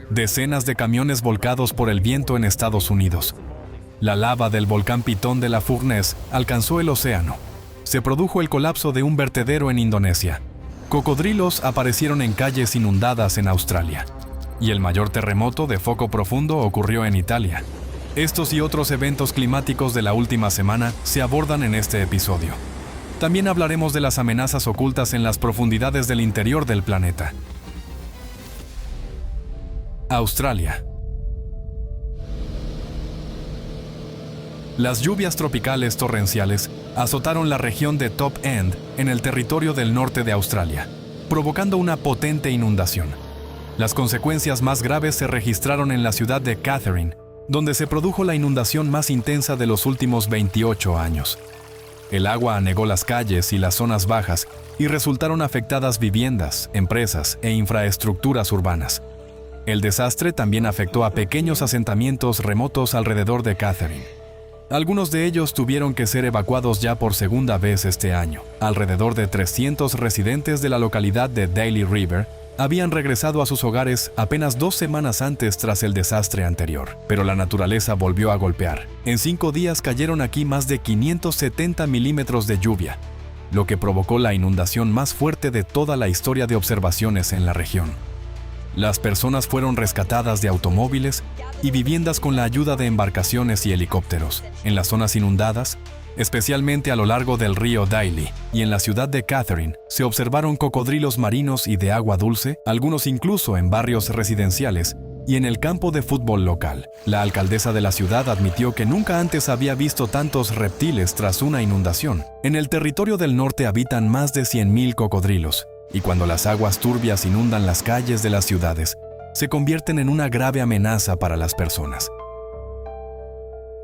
Decenas de camiones volcados por el viento en Estados Unidos. La lava del volcán Pitón de la Fournaise alcanzó el océano. Se produjo el colapso de un vertedero en Indonesia. Cocodrilos aparecieron en calles inundadas en Australia. Y el mayor terremoto de foco profundo ocurrió en Italia. Estos y otros eventos climáticos de la última semana se abordan en este episodio. También hablaremos de las amenazas ocultas en las profundidades del interior del planeta. Australia. Las lluvias tropicales torrenciales azotaron la región de Top End en el territorio del norte de Australia, provocando una potente inundación. Las consecuencias más graves se registraron en la ciudad de Katherine, donde se produjo la inundación más intensa de los últimos 28 años. El agua anegó las calles y las zonas bajas y resultaron afectadas viviendas, empresas e infraestructuras urbanas. El desastre también afectó a pequeños asentamientos remotos alrededor de Katherine. Algunos de ellos tuvieron que ser evacuados ya por segunda vez este año. Alrededor de 300 residentes de la localidad de Daly River habían regresado a sus hogares apenas 2 semanas antes tras el desastre anterior. Pero la naturaleza volvió a golpear. En 5 días cayeron aquí más de 570 milímetros de lluvia, lo que provocó la inundación más fuerte de toda la historia de observaciones en la región. Las personas fueron rescatadas de automóviles y viviendas con la ayuda de embarcaciones y helicópteros. En las zonas inundadas, especialmente a lo largo del río Daly y en la ciudad de Katherine, se observaron cocodrilos marinos y de agua dulce, algunos incluso en barrios residenciales y en el campo de fútbol local. La alcaldesa de la ciudad admitió que nunca antes había visto tantos reptiles tras una inundación. En el territorio del norte habitan más de 100.000 cocodrilos, y cuando las aguas turbias inundan las calles de las ciudades, se convierten en una grave amenaza para las personas.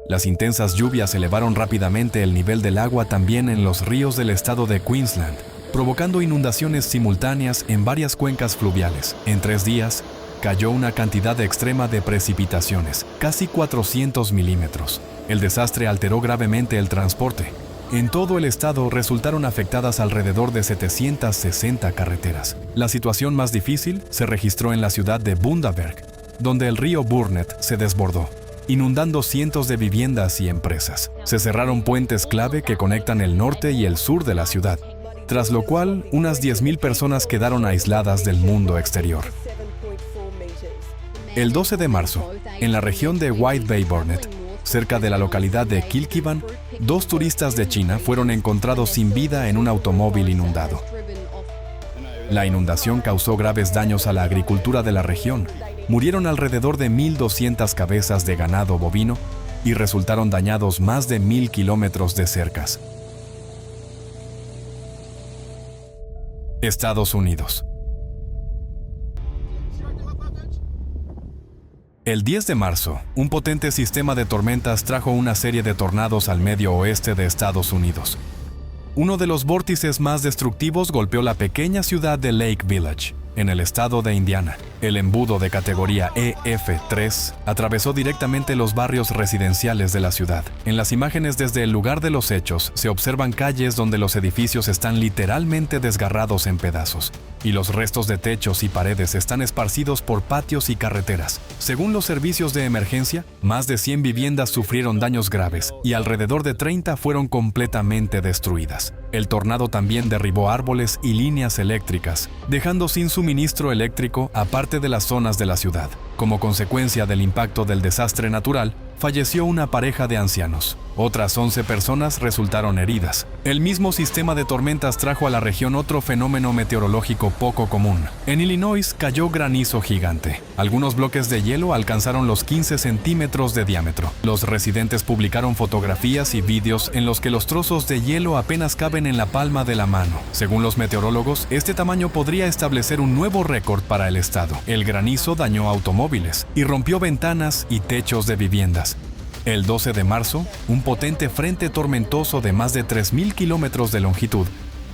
Las intensas lluvias elevaron rápidamente el nivel del agua también en los ríos del estado de Queensland, provocando inundaciones simultáneas en varias cuencas fluviales. En 3 días, cayó una cantidad extrema de precipitaciones, casi 400 milímetros. El desastre alteró gravemente el transporte. En todo el estado resultaron afectadas alrededor de 760 carreteras. La situación más difícil se registró en la ciudad de Bundaberg, donde el río Burnett se desbordó, inundando cientos de viviendas y empresas. Se cerraron puentes clave que conectan el norte y el sur de la ciudad, tras lo cual unas 10.000 personas quedaron aisladas del mundo exterior. El 12 de marzo, en la región de White Bay Burnett, cerca de la localidad de Kilkivan, 2 turistas de China fueron encontrados sin vida en un automóvil inundado. La inundación causó graves daños a la agricultura de la región. Murieron alrededor de 1.200 cabezas de ganado bovino y resultaron dañados más de 1.000 kilómetros de cercas. Estados Unidos. El 10 de marzo, un potente sistema de tormentas trajo una serie de tornados al medio oeste de Estados Unidos. Uno de los vórtices más destructivos golpeó la pequeña ciudad de Lake Village, en el estado de Indiana. El embudo de categoría EF3 atravesó directamente los barrios residenciales de la ciudad. En las imágenes desde el lugar de los hechos se observan calles donde los edificios están literalmente desgarrados en pedazos, y los restos de techos y paredes están esparcidos por patios y carreteras. Según los servicios de emergencia, más de 100 viviendas sufrieron daños graves y alrededor de 30 fueron completamente destruidas. El tornado también derribó árboles y líneas eléctricas, dejando sin suministro eléctrico a parte de las zonas de la ciudad. Como consecuencia del impacto del desastre natural, falleció una pareja de ancianos. Otras 11 personas resultaron heridas. El mismo sistema de tormentas trajo a la región otro fenómeno meteorológico poco común. En Illinois cayó granizo gigante. Algunos bloques de hielo alcanzaron los 15 centímetros de diámetro. Los residentes publicaron fotografías y vídeos en los que los trozos de hielo apenas caben en la palma de la mano. Según los meteorólogos, este tamaño podría establecer un nuevo récord para el estado. El granizo dañó automóviles y rompió ventanas y techos de viviendas. El 12 de marzo, un potente frente tormentoso de más de 3.000 kilómetros de longitud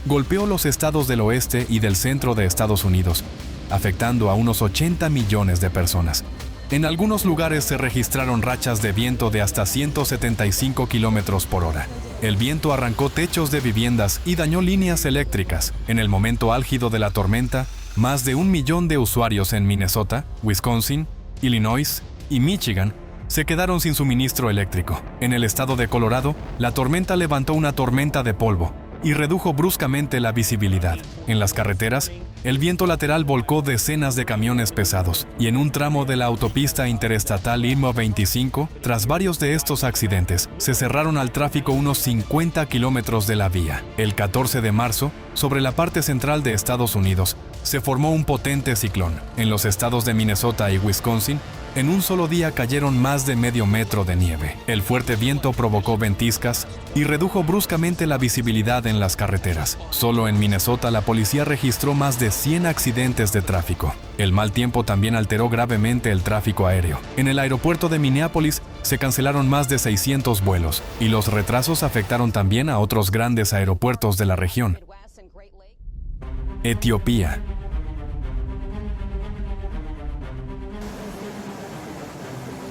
golpeó los estados del oeste y del centro de Estados Unidos, afectando a unos 80 millones de personas. En algunos lugares se registraron rachas de viento de hasta 175 kilómetros por hora. El viento arrancó techos de viviendas y dañó líneas eléctricas. En el momento álgido de la tormenta, más de 1 millón de usuarios en Minnesota, Wisconsin, Illinois y Michigan se quedaron sin suministro eléctrico. En el estado de Colorado, la tormenta levantó una tormenta de polvo y redujo bruscamente la visibilidad. En las carreteras, el viento lateral volcó decenas de camiones pesados, y en un tramo de la autopista interestatal I-25, tras varios de estos accidentes, se cerraron al tráfico unos 50 kilómetros de la vía. El 14 de marzo, sobre la parte central de Estados Unidos, se formó un potente ciclón. En los estados de Minnesota y Wisconsin, en un solo día cayeron más de medio metro de nieve. El fuerte viento provocó ventiscas y redujo bruscamente la visibilidad en las carreteras. Solo en Minnesota la policía registró más de 100 accidentes de tráfico. El mal tiempo también alteró gravemente el tráfico aéreo. En el aeropuerto de Minneapolis se cancelaron más de 600 vuelos, y los retrasos afectaron también a otros grandes aeropuertos de la región. Etiopía.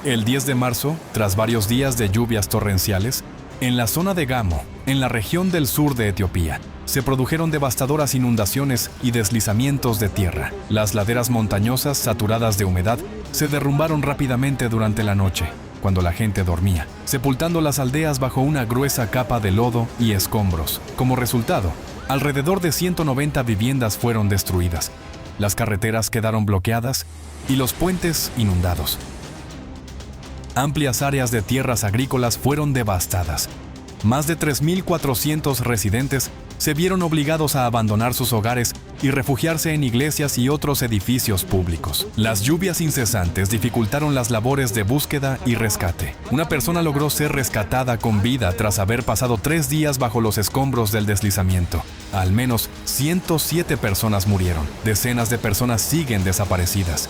El 10 de marzo, tras varios días de lluvias torrenciales, en la zona de Gamo, en la región del sur de Etiopía, se produjeron devastadoras inundaciones y deslizamientos de tierra. Las laderas montañosas, saturadas de humedad, se derrumbaron rápidamente durante la noche, cuando la gente dormía, sepultando las aldeas bajo una gruesa capa de lodo y escombros. Como resultado, alrededor de 190 viviendas fueron destruidas, las carreteras quedaron bloqueadas y los puentes inundados. Amplias áreas de tierras agrícolas fueron devastadas. Más de 3.400 residentes se vieron obligados a abandonar sus hogares y refugiarse en iglesias y otros edificios públicos. Las lluvias incesantes dificultaron las labores de búsqueda y rescate. Una persona logró ser rescatada con vida tras haber pasado 3 días bajo los escombros del deslizamiento. Al menos 107 personas murieron. Decenas de personas siguen desaparecidas.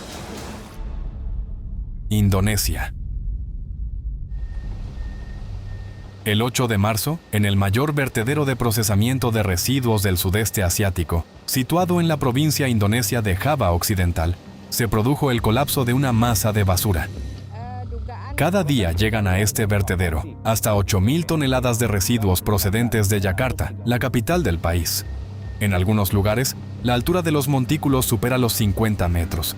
Indonesia. El 8 de marzo, en el mayor vertedero de procesamiento de residuos del sudeste asiático, situado en la provincia indonesia de Java Occidental, se produjo el colapso de una masa de basura. Cada día llegan a este vertedero hasta 8.000 toneladas de residuos procedentes de Yakarta, la capital del país. En algunos lugares, la altura de los montículos supera los 50 metros,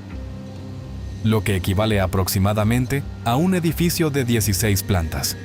lo que equivale aproximadamente a un edificio de 16 plantas.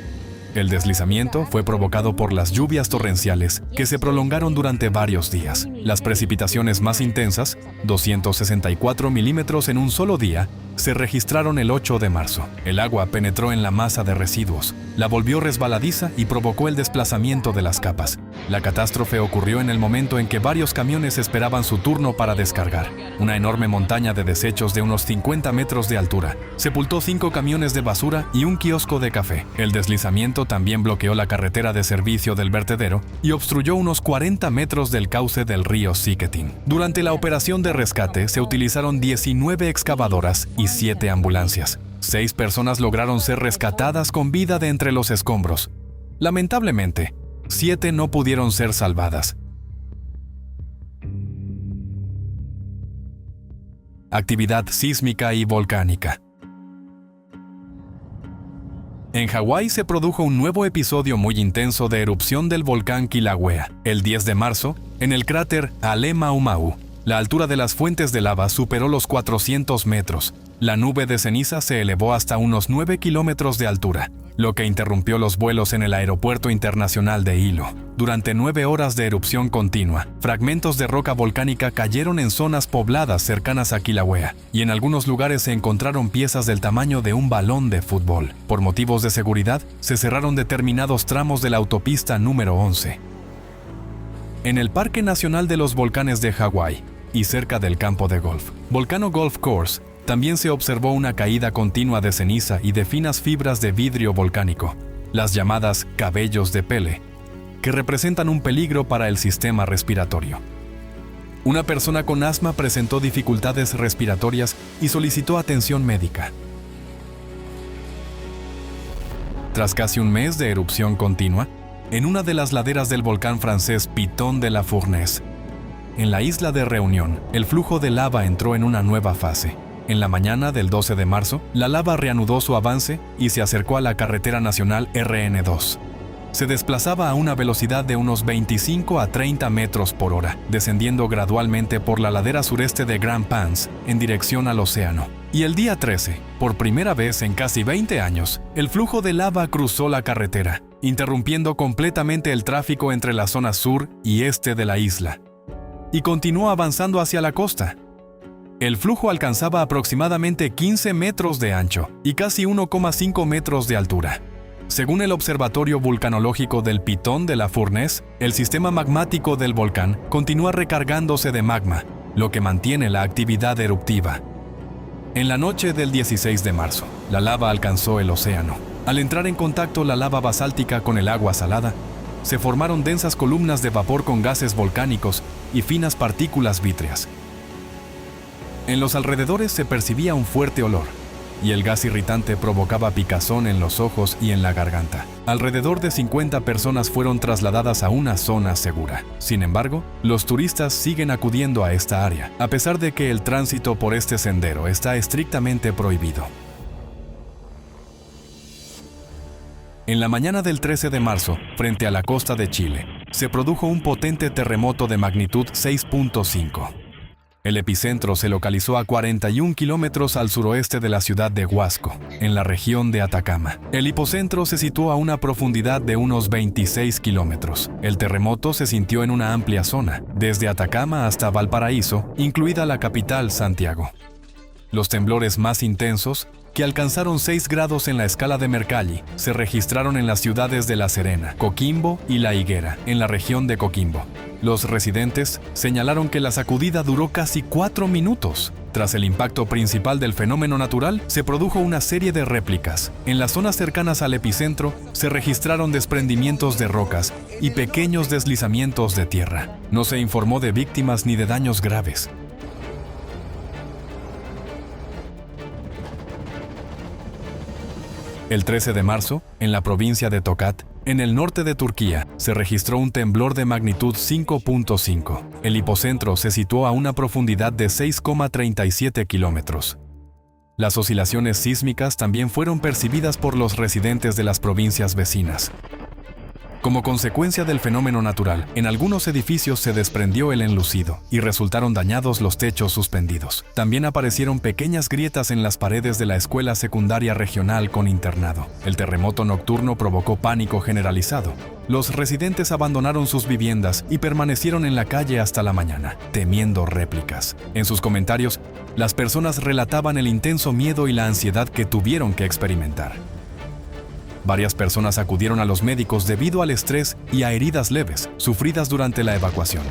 El deslizamiento fue provocado por las lluvias torrenciales que se prolongaron durante varios días. Las precipitaciones más intensas, 264 milímetros en un solo día, se registraron el 8 de marzo. El agua penetró en la masa de residuos, la volvió resbaladiza y provocó el desplazamiento de las capas. La catástrofe ocurrió en el momento en que varios camiones esperaban su turno para descargar. Una enorme montaña de desechos de unos 50 metros de altura sepultó 5 camiones de basura y un kiosco de café. El deslizamiento también bloqueó la carretera de servicio del vertedero y obstruyó unos 40 metros del cauce del río Siketin. Durante la operación de rescate se utilizaron 19 excavadoras y 7 ambulancias. 6 personas lograron ser rescatadas con vida de entre los escombros. Lamentablemente, 7 no pudieron ser salvadas. Actividad sísmica y volcánica. En Hawái se produjo un nuevo episodio muy intenso de erupción del volcán Kilauea. El 10 de marzo, en el cráter Ale Mau Mau, la altura de las fuentes de lava superó los 400 metros. La nube de ceniza se elevó hasta unos 9 kilómetros de altura, lo que interrumpió los vuelos en el aeropuerto internacional de Hilo. Durante 9 horas de erupción continua, fragmentos de roca volcánica cayeron en zonas pobladas cercanas a Kilauea, y en algunos lugares se encontraron piezas del tamaño de un balón de fútbol. Por motivos de seguridad, se cerraron determinados tramos de la autopista número 11. En el Parque Nacional de los Volcanes de Hawái, y cerca del campo de golf, Volcano Golf Course, también se observó una caída continua de ceniza y de finas fibras de vidrio volcánico, las llamadas cabellos de Pele, que representan un peligro para el sistema respiratorio. Una persona con asma presentó dificultades respiratorias y solicitó atención médica. Tras casi un mes de erupción continua, en una de las laderas del volcán francés Piton de la Fournaise, en la isla de Reunión, el flujo de lava entró en una nueva fase. En la mañana del 12 de marzo, la lava reanudó su avance y se acercó a la carretera nacional RN2. se desplazaba a una velocidad de unos 25 a 30 metros por hora, descendiendo gradualmente por la ladera sureste de Grand Pans en dirección al océano. Y el día 13, por primera vez en casi 20 años, el flujo de lava cruzó la carretera, interrumpiendo completamente el tráfico entre la zona sur y este de la isla, y continuó avanzando hacia la costa. El flujo alcanzaba aproximadamente 15 metros de ancho y casi 1,5 metros de altura. Según el Observatorio Vulcanológico del Pitón de la Fournaise, el sistema magmático del volcán continúa recargándose de magma, lo que mantiene la actividad eruptiva. En la noche del 16 de marzo, la lava alcanzó el océano. Al entrar en contacto la lava basáltica con el agua salada, se formaron densas columnas de vapor con gases volcánicos y finas partículas vítreas. En los alrededores se percibía un fuerte olor, y el gas irritante provocaba picazón en los ojos y en la garganta. Alrededor de 50 personas fueron trasladadas a una zona segura. Sin embargo, los turistas siguen acudiendo a esta área, a pesar de que el tránsito por este sendero está estrictamente prohibido. En la mañana del 13 de marzo, frente a la costa de Chile, se produjo un potente terremoto de magnitud 6.5. El epicentro se localizó a 41 kilómetros al suroeste de la ciudad de Huasco, en la región de Atacama. El hipocentro se situó a una profundidad de unos 26 kilómetros. El terremoto se sintió en una amplia zona, desde Atacama hasta Valparaíso, incluida la capital, Santiago. Los temblores más intensos, que alcanzaron 6 grados en la escala de Mercalli, se registraron en las ciudades de La Serena, Coquimbo y La Higuera, en la región de Coquimbo. Los residentes señalaron que la sacudida duró casi 4 minutos. Tras el impacto principal del fenómeno natural, se produjo una serie de réplicas. En las zonas cercanas al epicentro, se registraron desprendimientos de rocas y pequeños deslizamientos de tierra. No se informó de víctimas ni de daños graves. El 13 de marzo, en la provincia de Tokat, en el norte de Turquía, se registró un temblor de magnitud 5.5. El hipocentro se situó a una profundidad de 6,37 kilómetros. Las oscilaciones sísmicas también fueron percibidas por los residentes de las provincias vecinas. Como consecuencia del fenómeno natural, en algunos edificios se desprendió el enlucido y resultaron dañados los techos suspendidos. También aparecieron pequeñas grietas en las paredes de la escuela secundaria regional con internado. El terremoto nocturno provocó pánico generalizado. Los residentes abandonaron sus viviendas y permanecieron en la calle hasta la mañana, temiendo réplicas. En sus comentarios, las personas relataban el intenso miedo y la ansiedad que tuvieron que experimentar. Varias personas acudieron a los médicos debido al estrés y a heridas leves sufridas durante la evacuación.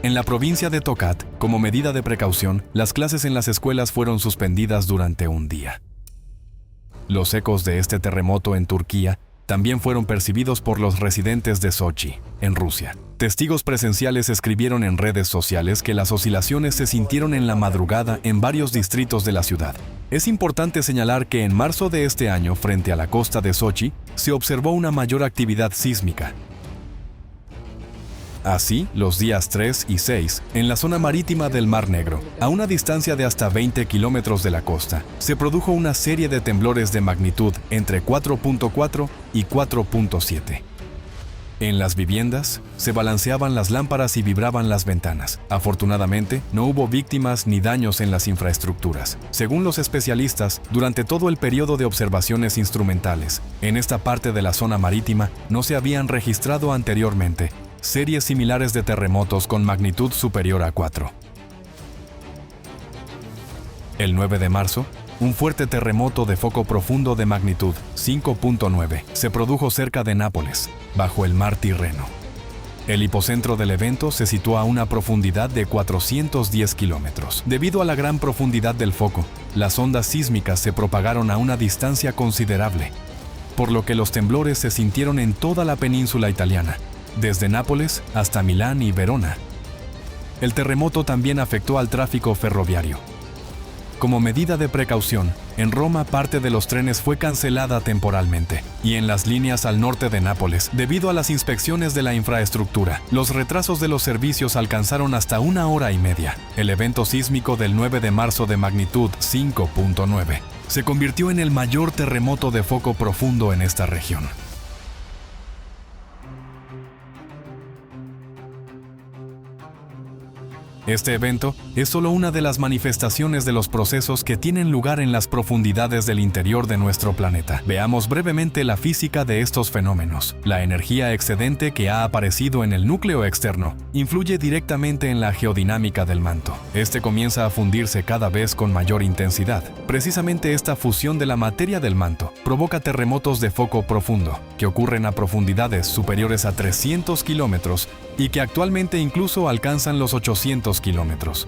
En la provincia de Tokat, como medida de precaución, las clases en las escuelas fueron suspendidas durante un día. Los ecos de este terremoto en Turquía también fueron percibidos por los residentes de Sochi, en Rusia. Testigos presenciales escribieron en redes sociales que las oscilaciones se sintieron en la madrugada en varios distritos de la ciudad. Es importante señalar que en marzo de este año, frente a la costa de Sochi, se observó una mayor actividad sísmica. Así, los días 3 y 6, en la zona marítima del Mar Negro, a una distancia de hasta 20 kilómetros de la costa, se produjo una serie de temblores de magnitud entre 4.4 y 4.7. En las viviendas, se balanceaban las lámparas y vibraban las ventanas. Afortunadamente, no hubo víctimas ni daños en las infraestructuras. Según los especialistas, durante todo el periodo de observaciones instrumentales, en esta parte de la zona marítima no se habían registrado anteriormente series similares de terremotos con magnitud superior a 4. El 9 de marzo, un fuerte terremoto de foco profundo de magnitud 5.9 se produjo cerca de Nápoles, bajo el mar Tirreno. El hipocentro del evento se situó a una profundidad de 410 kilómetros. Debido a la gran profundidad del foco, las ondas sísmicas se propagaron a una distancia considerable, por lo que los temblores se sintieron en toda la península italiana, desde Nápoles hasta Milán y Verona. El terremoto también afectó al tráfico ferroviario. Como medida de precaución, en Roma parte de los trenes fue cancelada temporalmente, y en las líneas al norte de Nápoles, debido a las inspecciones de la infraestructura, los retrasos de los servicios alcanzaron hasta 1 hora y media. El evento sísmico del 9 de marzo de magnitud 5.9 se convirtió en el mayor terremoto de foco profundo en esta región. Este evento es solo una de las manifestaciones de los procesos que tienen lugar en las profundidades del interior de nuestro planeta. Veamos brevemente la física de estos fenómenos. La energía excedente que ha aparecido en el núcleo externo influye directamente en la geodinámica del manto. Este comienza a fundirse cada vez con mayor intensidad. Precisamente esta fusión de la materia del manto provoca terremotos de foco profundo, que ocurren a profundidades superiores a 300 kilómetros y que actualmente incluso alcanzan los 800 kilómetros.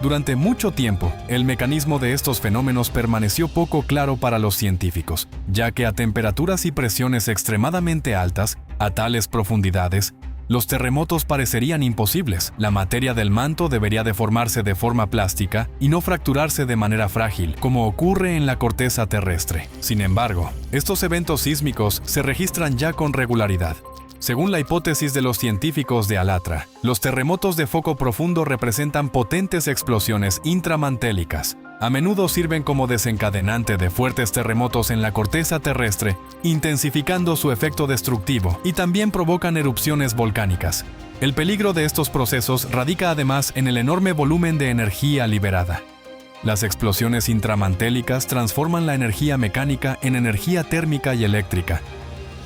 Durante mucho tiempo, el mecanismo de estos fenómenos permaneció poco claro para los científicos, ya que a temperaturas y presiones extremadamente altas, a tales profundidades, los terremotos parecerían imposibles. La materia del manto debería deformarse de forma plástica y no fracturarse de manera frágil, como ocurre en la corteza terrestre. Sin embargo, estos eventos sísmicos se registran ya con regularidad. Según la hipótesis de los científicos de ALLATRA, los terremotos de foco profundo representan potentes explosiones intramantélicas. A menudo sirven como desencadenante de fuertes terremotos en la corteza terrestre, intensificando su efecto destructivo, y también provocan erupciones volcánicas. El peligro de estos procesos radica además en el enorme volumen de energía liberada. Las explosiones intramantélicas transforman la energía mecánica en energía térmica y eléctrica,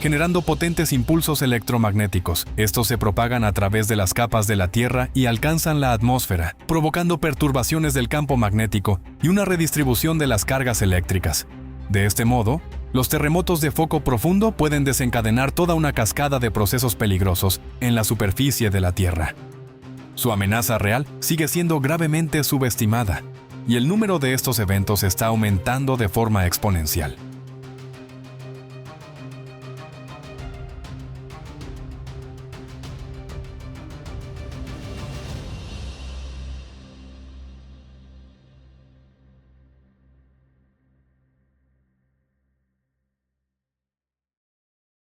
generando potentes impulsos electromagnéticos. Estos se propagan a través de las capas de la Tierra y alcanzan la atmósfera, provocando perturbaciones del campo magnético y una redistribución de las cargas eléctricas. De este modo, los terremotos de foco profundo pueden desencadenar toda una cascada de procesos peligrosos en la superficie de la Tierra. Su amenaza real sigue siendo gravemente subestimada, y el número de estos eventos está aumentando de forma exponencial.